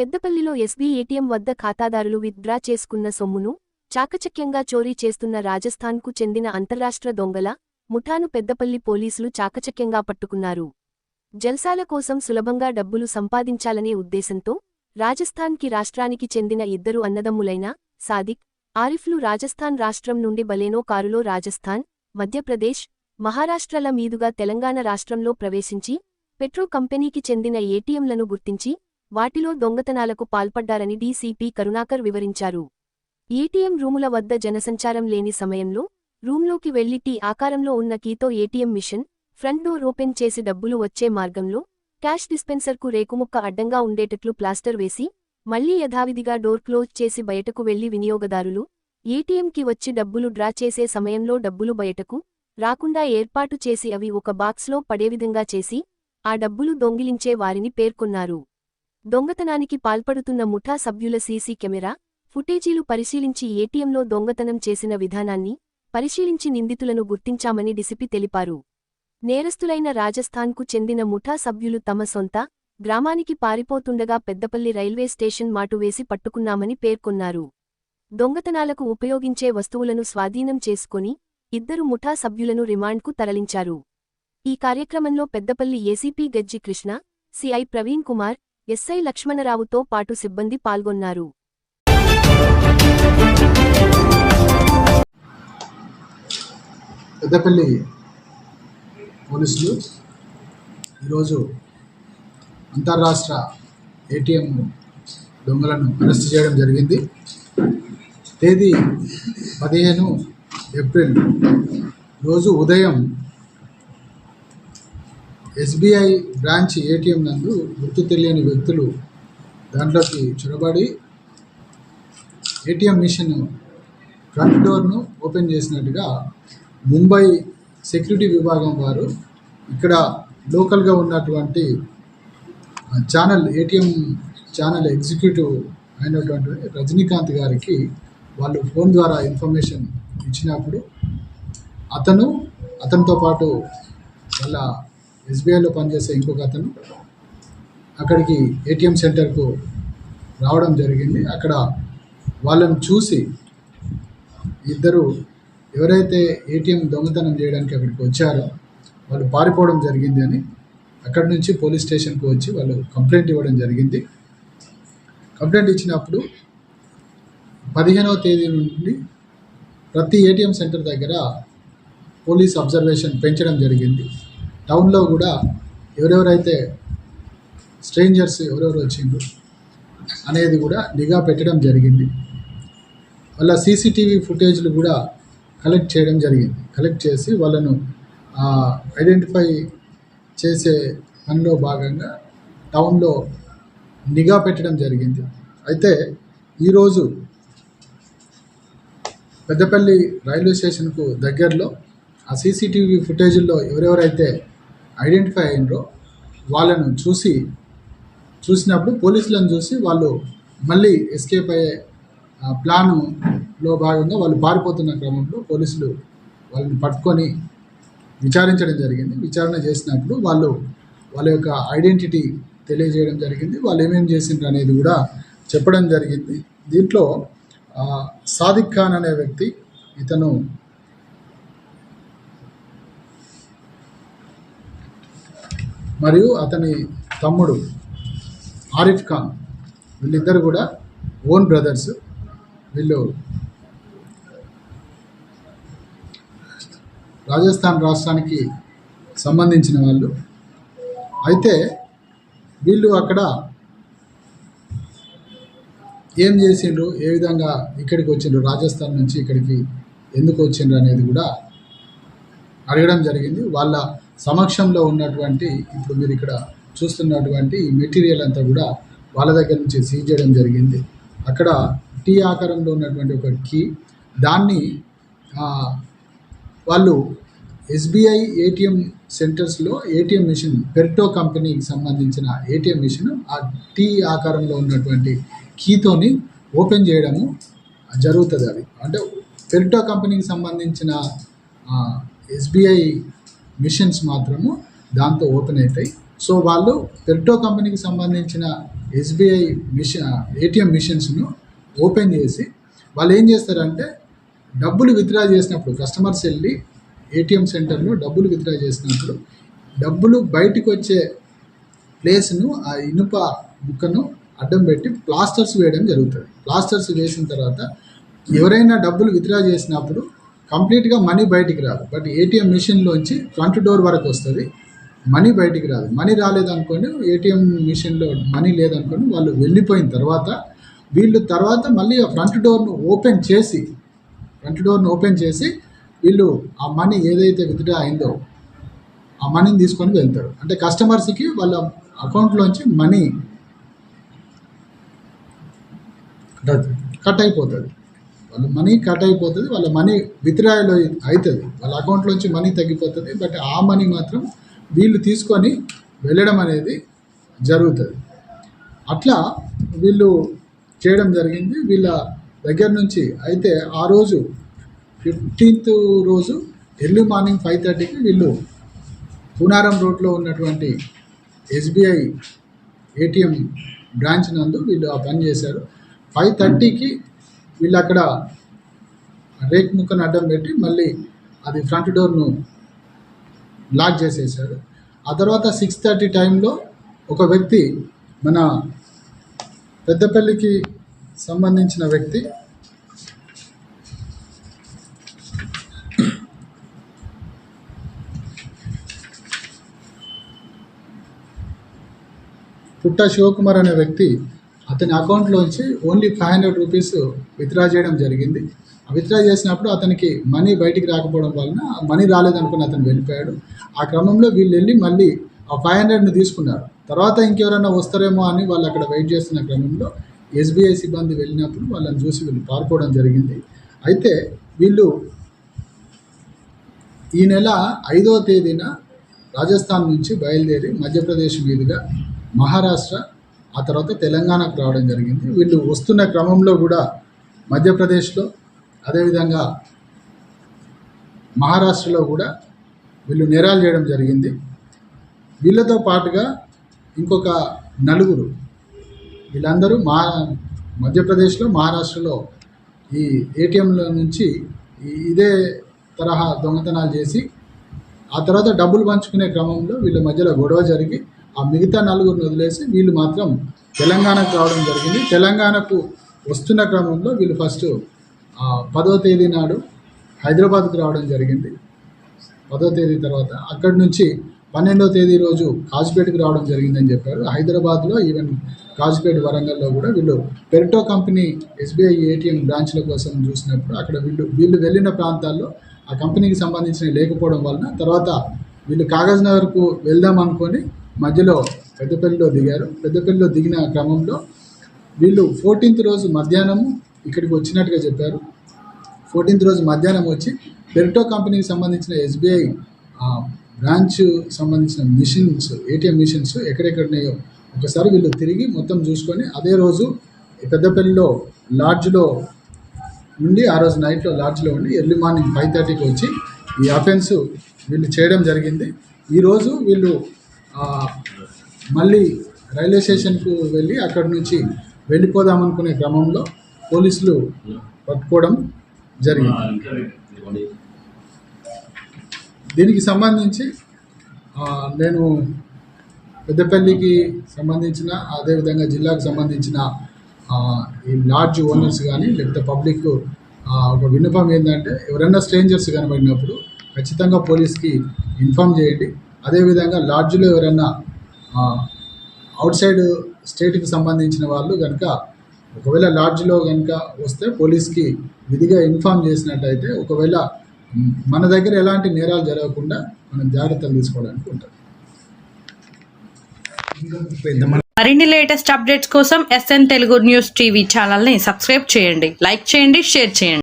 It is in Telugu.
పెద్దపల్లిలో ఎస్బీ ఏటీఎం వద్ద ఖాతాదారులు విత్డ్రా చేసుకున్న సొమ్మును చాకచక్యంగా చోరీ చేస్తున్న రాజస్థాన్కు చెందిన అంతర్రాష్ట్ర దొంగల ముఠాను పెద్దపల్లి పోలీసులు చాకచక్యంగా పట్టుకున్నారు. జల్సాల కోసం సులభంగా డబ్బులు సంపాదించాలనే ఉద్దేశంతో రాజస్థాన్కి రాష్ట్రానికి చెందిన ఇద్దరు అన్నదమ్ములైన సాదిక్, ఆరిఫ్లు రాజస్థాన్ రాష్ట్రం నుండి బలేనో కారులో రాజస్థాన్, మధ్యప్రదేశ్, మహారాష్ట్రల మీదుగా తెలంగాణ రాష్ట్రంలో ప్రవేశించి పెట్రో కంపెనీకి చెందిన ఏటీఎంలను గుర్తించి వాటిలో దొంగతనాలకు పాల్పడ్డారని డీసీపీ కరుణాకర్ వివరించారు. ఏటీఎం రూముల వద్ద జనసంచారం లేని సమయంలో రూంలోకి వెళ్లి టీ ఆకారంలో ఉన్న కీతో ATM machine front door open చేసి డబ్బులు వచ్చే మార్గంలో క్యాష్ డిస్పెన్సర్కు రేకుముక్క అడ్డంగా ఉండేటట్లు ప్లాస్టర్ వేసి మళ్లీ యథావిధిగా డోర్ క్లోజ్ చేసి బయటకు వెళ్లి వినియోగదారులు ఏటీఎంకి వచ్చి డబ్బులు డ్రా చేసే సమయంలో డబ్బులు బయటకు రాకుండా ఏర్పాటు చేసి అవి ఒక బాక్స్లో పడేవిధంగా చేసి ఆ డబ్బులు దొంగిలించే వారిని పేర్కొన్నారు. దొంగతనానికి పాల్పడుతున్న ముఠా సభ్యుల సీసీ కెమెరా ఫుటేజీలు పరిశీలించి ఏటీఎంలో దొంగతనం చేసిన విధానాన్ని పరిశీలించి నిందితులను గుర్తించామని డీసీపీ తెలిపారు. నేరస్తులైన రాజస్థాన్కు చెందిన ముఠా సభ్యులు తమ సొంత గ్రామానికి పారిపోతుండగా పెద్దపల్లి రైల్వే స్టేషన్ మాటువేసి పట్టుకున్నామని పేర్కొన్నారు. దొంగతనాలకు ఉపయోగించే వస్తువులను స్వాధీనం చేసుకుని ఇద్దరు ముఠా సభ్యులను రిమాండ్కు తరలించారు. ఈ కార్యక్రమంలో పెద్దపల్లి ఏసీపీ గజ్జి కృష్ణ, సిఐ ప్రవీణ్ కుమార్, ఎస్ఐ లక్ష్మణరావుతో పాటు సిబ్బంది పాల్గొన్నారు. పెద్దపల్లి పోలీసులు ఈరోజు అంతర్రాష్ట్ర ఏటీఎం దొంగలను అరెస్ట్ చేయడం జరిగింది. తేదీ 15 ఏప్రిల్ రోజు ఉదయం ఎస్బీఐ బ్రాంచ్ ఏటీఎం నందు గుర్తు తెలియని వ్యక్తులు దాంట్లోకి చొరబడి ఏటీఎం మిషన్ ఫ్రంట్ డోర్ను ఓపెన్ చేసినట్టుగా ముంబై సెక్యూరిటీ విభాగం వారు ఇక్కడ లోకల్గా ఉన్నటువంటి ఏటీఎం ఛానల్ ఎగ్జిక్యూటివ్ అయినటువంటి రజనీకాంత్ గారికి వాళ్ళు ఫోన్ ద్వారా ఇన్ఫర్మేషన్ ఇచ్చినప్పుడు అతనితో పాటు వాళ్ళ ఎస్బీఐలో పనిచేసే ఇంకొక అతను అక్కడికి ఏటీఎం సెంటర్కు రావడం జరిగింది. అక్కడ వాళ్ళని చూసి ఇద్దరు ఎవరైతే ఏటీఎం దొంగతనం చేయడానికి అక్కడికి వచ్చారో వాళ్ళు పారిపోవడం జరిగింది అని అక్కడి నుంచి పోలీస్ స్టేషన్కు వచ్చి వాళ్ళు కంప్లైంట్ ఇవ్వడం జరిగింది. కంప్లైంట్ ఇచ్చినప్పుడు 15వ తేదీ నుండి ప్రతి ఏటీఎం సెంటర్ దగ్గర పోలీస్ అబ్జర్వేషన్ పెంచడం జరిగింది. టౌన్లో కూడా ఎవరెవరైతే స్ట్రేంజర్స్ ఎవరెవరు వచ్చిండ్రు అనేది కూడా నిఘా పెట్టడం జరిగింది. వాళ్ళ సీసీటీవీ ఫుటేజ్లు కూడా కలెక్ట్ చేయడం జరిగింది. కలెక్ట్ చేసి వాళ్ళను ఐడెంటిఫై చేసే పనిలో భాగంగా టౌన్లో నిఘా పెట్టడం జరిగింది. అయితే ఈరోజు పెద్దపల్లి రైల్వే స్టేషన్కు దగ్గరలో ఆ సీసీటీవీ ఫుటేజ్ల్లో ఎవరెవరైతే ఐడెంటిఫై అయినరో వాళ్ళను చూసినప్పుడు పోలీసులను చూసి వాళ్ళు మళ్ళీ ఎస్కేప్ అయ్యే ప్లాన్లో భాగంగా వాళ్ళు పారిపోతున్న క్రమంలో పోలీసులు వాళ్ళని పట్టుకొని విచారించడం జరిగింది. విచారణ చేసినప్పుడు వాళ్ళ యొక్క ఐడెంటిటీ తెలియజేయడం జరిగింది. వాళ్ళు ఏమేమి చేసిండ్రు అనేది కూడా చెప్పడం జరిగింది. దీంట్లో సాదిక్ ఖాన్ అనే వ్యక్తి, ఇతను మరియు అతని తమ్ముడు ఆరిఫ్ ఖాన్, వీళ్ళిద్దరు కూడా ఓన్ బ్రదర్స్. వీళ్ళు రాజస్థాన్ రాష్ట్రానికి సంబంధించిన వాళ్ళు. అయితే వీళ్ళు అక్కడ ఏం చేసిండ్రు, ఏ విధంగా ఇక్కడికి వచ్చిండ్రు, రాజస్థాన్ నుంచి ఇక్కడికి ఎందుకు వచ్చిండ్రు అనేది కూడా అడగడం జరిగింది. వాళ్ళ సమక్షంలో ఉన్నటువంటి ఇప్పుడు మీరు ఇక్కడ చూస్తున్నటువంటి ఈ మెటీరియల్ అంతా కూడా వాళ్ళ దగ్గర నుంచి సీజ్ చేయడం జరిగింది. అక్కడ టీ ఆకారంలో ఉన్నటువంటి ఒక కీ, దాన్ని వాళ్ళు ఎస్బీఐ ఏటీఎం సెంటర్స్లో ఏటీఎం మిషన్ పెర్టో కంపెనీకి సంబంధించిన ఏటీఎం మిషన్ ఆ టీ ఆకారంలో ఉన్నటువంటి కీతోని ఓపెన్ చేయడము జరుగుతుంది. అది అంటే పెర్టో కంపెనీకి సంబంధించిన ఎస్బీఐ మిషన్స్ మాత్రము దాంతో ఓపెన్ అవుతాయి. సో వాళ్ళు పెర్టో కంపెనీకి సంబంధించిన ఎస్బీఐ ఏటీఎం మిషన్స్ను ఓపెన్ చేసి వాళ్ళు ఏం చేస్తారంటే డబ్బులు విత్డ్రా చేసినప్పుడు కస్టమర్స్ వెళ్ళి ఏటీఎం సెంటర్లో డబ్బులు విత్డ్రా చేసినప్పుడు డబ్బులు బయటకు వచ్చే ప్లేస్ను ఆ ఇనుప ముక్కను అడ్డం పెట్టి ప్లాస్టర్స్ వేయడం జరుగుతుంది. ప్లాస్టర్స్ వేసిన తర్వాత ఎవరైనా డబ్బులు విత్డ్రా చేసినప్పుడు కంప్లీట్గా మనీ బయటికి రాదు, బట్ ఏటీఎం మిషన్లోంచి ఫ్రంట్ డోర్ వరకు వస్తుంది, మనీ బయటికి రాదు. మనీ రాలేదనుకోండి, ఏటీఎం మిషన్లో మనీ లేదనుకోండి, వాళ్ళు వెళ్ళిపోయిన తర్వాత వీళ్ళు తర్వాత మళ్ళీ ఆ ఫ్రంట్ డోర్ను ఓపెన్ చేసి వీళ్ళు ఆ మనీ ఏదైతే విత్డ్రా అయిందో ఆ మనీని తీసుకొని వెళ్తారు. అంటే కస్టమర్స్కి వాళ్ళ అకౌంట్లోంచి మనీ కట్ అయిపోతుంది, వాళ్ళ మనీ విత్డ్రాలో అవుతుంది, వాళ్ళ అకౌంట్లోంచి మనీ తగ్గిపోతుంది, బట్ ఆ మనీ మాత్రం వీళ్ళు తీసుకొని వెళ్ళడం అనేది జరుగుతుంది. అట్లా వీళ్ళు చేయడం జరిగింది వీళ్ళ దగ్గర నుంచి. అయితే ఆ రోజు 15th రోజు ఎర్లీ మార్నింగ్ 5:30కి వీళ్ళు పూనారం రోడ్లో ఉన్నటువంటి ఎస్బీఐ ఏటీఎం బ్రాంచ్ నందు వీళ్ళు ఆ పని చేశారు. 5:30కి వీళ్ళు అక్కడ రేక్ ముక్కను అడ్డం పెట్టి మళ్ళీ అది ఫ్రంట్ డోర్ను లాక్ చేసేసారు. ఆ తర్వాత 6:30 టైంలో ఒక వ్యక్తి, మన పెద్దపల్లికి సంబంధించిన వ్యక్తి, పుట్ట శివకుమార్ అనే వ్యక్తి, అతని అకౌంట్లోంచి ఓన్లీ 500 రూపీస్ విత్డ్రా చేయడం జరిగింది. విత్డ్రా చేసినప్పుడు అతనికి మనీ బయటికి రాకపోవడం వలన మనీ రాలేదనుకుని అతను వెళ్ళిపోయాడు. ఆ క్రమంలో వీళ్ళు వెళ్ళి మళ్ళీ ఆ 500ను తీసుకున్నారు. తర్వాత ఇంకెవరైనా వస్తారేమో అని వాళ్ళు అక్కడ వెయిట్ చేస్తున్న క్రమంలో ఎస్బీఐ సిబ్బంది వెళ్ళినప్పుడు వాళ్ళని చూసి వీళ్ళు పారిపోవడం జరిగింది. అయితే వీళ్ళు ఈ నెల 5వ తేదీన రాజస్థాన్ నుంచి బయలుదేరి మధ్యప్రదేశ్ మీదుగా మహారాష్ట్ర, ఆ తర్వాత తెలంగాణకు రావడం జరిగింది. వీళ్ళు వస్తున్న క్రమంలో కూడా మధ్యప్రదేశ్లో, అదేవిధంగా మహారాష్ట్రలో కూడా వీళ్ళు నేరాలు చేయడం జరిగింది. వీళ్ళతో పాటుగా ఇంకొక 4, వీళ్ళందరూ మధ్యప్రదేశ్లో, మహారాష్ట్రలో ఈ ఏటీఎంల నుంచి ఇదే తరహా దొంగతనాలు చేసి ఆ తర్వాత డబ్బులు పంచుకునే క్రమంలో వీళ్ళ మధ్యలో గొడవ జరిగి ఆ మిగతా 4 వదిలేసి వీళ్ళు మాత్రం తెలంగాణకు రావడం జరిగింది. తెలంగాణకు వస్తున్న క్రమంలో వీళ్ళు ఫస్ట్ 10వ తేదీ నాడు హైదరాబాద్కు రావడం జరిగింది. 10వ తేదీ తర్వాత అక్కడి నుంచి 12వ తేదీ రోజు కాజ్పేటకు రావడం జరిగిందని చెప్పారు. హైదరాబాద్లో, ఈవెన్ కాజ్పేట, వరంగల్లో కూడా వీళ్ళు పెర్టో కంపెనీ ఎస్బీఐ ఏటీఎం బ్రాంచ్ల కోసం చూసినప్పుడు అక్కడ వీళ్ళు వెళ్ళిన ప్రాంతాల్లో ఆ కంపెనీకి సంబంధించిన లేకపోవడం వలన తర్వాత వీళ్ళు కాగజ్ నగర్కు వెళ్దాం అనుకొని మధ్యలో పెద్దపల్లిలో దిగారు. పెద్దపల్లిలో దిగిన క్రమంలో వీళ్ళు 14th రోజు మధ్యాహ్నము ఇక్కడికి వచ్చినట్టుగా చెప్పారు. 14th రోజు మధ్యాహ్నం వచ్చి పెర్టో కంపెనీకి సంబంధించిన ఎస్బీఐ బ్రాంచ్ సంబంధించిన మిషన్స్, ఏటీఎం మిషన్స్ ఎక్కడెక్కడున్నాయో ఒకసారి వీళ్ళు తిరిగి మొత్తం చూసుకొని అదే రోజు పెద్దపల్లిలో లాడ్జ్లో ఉండి, ఆ రోజు నైట్లో లాడ్జ్లో ఉండి ఎర్లీ మార్నింగ్ 5:30కి వచ్చి ఈ అఫెన్స్ వీళ్ళు చేయడం జరిగింది. ఈరోజు వీళ్ళు మళ్ళీ రైల్వే స్టేషన్కు వెళ్ళి అక్కడి నుంచి వెళ్ళిపోదామనుకునే క్రమంలో పోలీసులు పట్టుకోవడం జరిగింది. దీనికి సంబంధించి నేను పెద్దపల్లికి సంబంధించిన, అదేవిధంగా జిల్లాకు సంబంధించిన ఈ లాడ్జ్ ఓనర్స్ కానీ లేకపోతే పబ్లిక్ ఒక విన్నపం ఏంటంటే, ఎవరైనా స్ట్రేంజర్స్ కనబడినప్పుడు ఖచ్చితంగా పోలీస్కి ఇన్ఫామ్ చేయండి. అదేవిధంగా లాడ్జ్లో ఎవరైనా అవుట్ సైడ్ స్టేట్కి సంబంధించిన వాళ్ళు కనుక ఒకవేళ లాడ్జ్లో కనుక వస్తే పోలీస్కి విధిగా ఇన్ఫామ్ చేసినట్టయితే ఒకవేళ మన దగ్గర ఎలాంటి నేరాలు జరగకుండా మనం జాగ్రత్తలు తీసుకోవడానికి ఉంటుంది. మరిన్ని లేటెస్ట్ అప్డేట్స్ కోసం SN తెలుగు న్యూస్ టీవీ ఛానల్ని సబ్స్క్రైబ్ చేయండి, లైక్ చేయండి, షేర్ చేయండి.